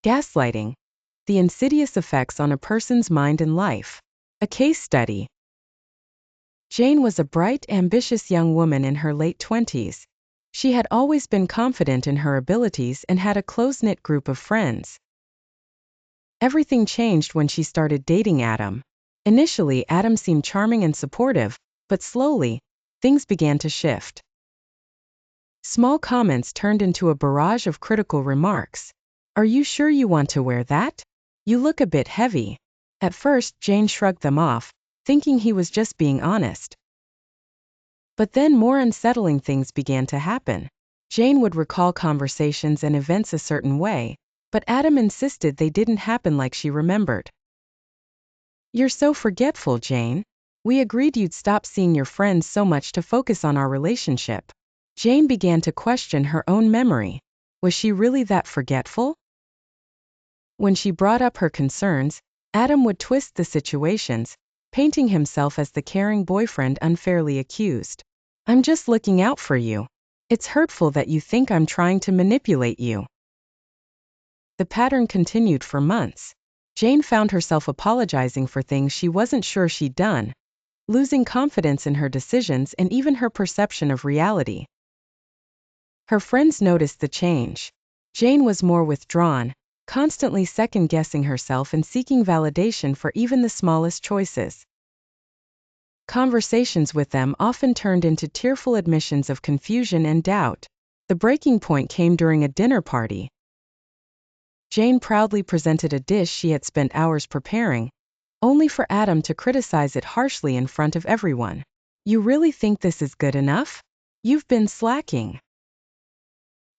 Gaslighting. The insidious effects on a person's mind and life. A case study. Jane was a bright, ambitious young woman in her late 20s. She had always been confident in her abilities and had a close-knit group of friends. Everything changed when she started dating Adam. Initially, Adam seemed charming and supportive, but slowly, things began to shift. Small comments turned into a barrage of critical remarks. "Are you sure you want to wear that? You look a bit heavy." At first, Jane shrugged them off, thinking he was just being honest. But then more unsettling things began to happen. Jane would recall conversations and events a certain way, but Adam insisted they didn't happen like she remembered. "You're so forgetful, Jane. We agreed you'd stop seeing your friends so much to focus on our relationship." Jane began to question her own memory. Was she really that forgetful? When she brought up her concerns, Adam would twist the situations, painting himself as the caring boyfriend unfairly accused. "I'm just looking out for you. It's hurtful that you think I'm trying to manipulate you." The pattern continued for months. Jane found herself apologizing for things she wasn't sure she'd done, losing confidence in her decisions and even her perception of reality. Her friends noticed the change. Jane was more withdrawn, constantly second-guessing herself and seeking validation for even the smallest choices. Conversations with them often turned into tearful admissions of confusion and doubt. The breaking point came during a dinner party. Jane proudly presented a dish she had spent hours preparing, only for Adam to criticize it harshly in front of everyone. "You really think this is good enough? You've been slacking."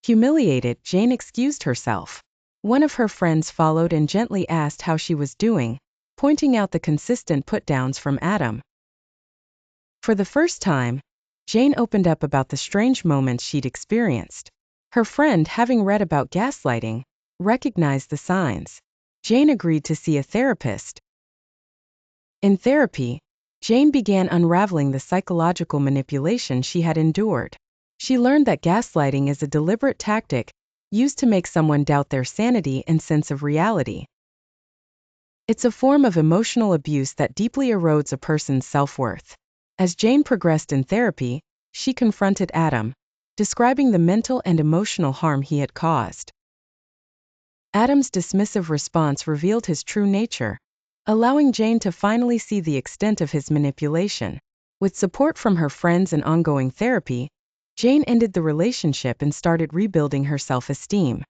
Humiliated, Jane excused herself. One of her friends followed and gently asked how she was doing, pointing out the consistent put-downs from Adam. For the first time, Jane opened up about the strange moments she'd experienced. Her friend, having read about gaslighting, recognized the signs. Jane agreed to see a therapist. In therapy, Jane began unraveling the psychological manipulation she had endured. She learned that gaslighting is a deliberate tactic used to make someone doubt their sanity and sense of reality. It's a form of emotional abuse that deeply erodes a person's self-worth. As Jane progressed in therapy, she confronted Adam, describing the mental and emotional harm he had caused. Adam's dismissive response revealed his true nature, allowing Jane to finally see the extent of his manipulation. With support from her friends and ongoing therapy, Jane ended the relationship and started rebuilding her self-esteem.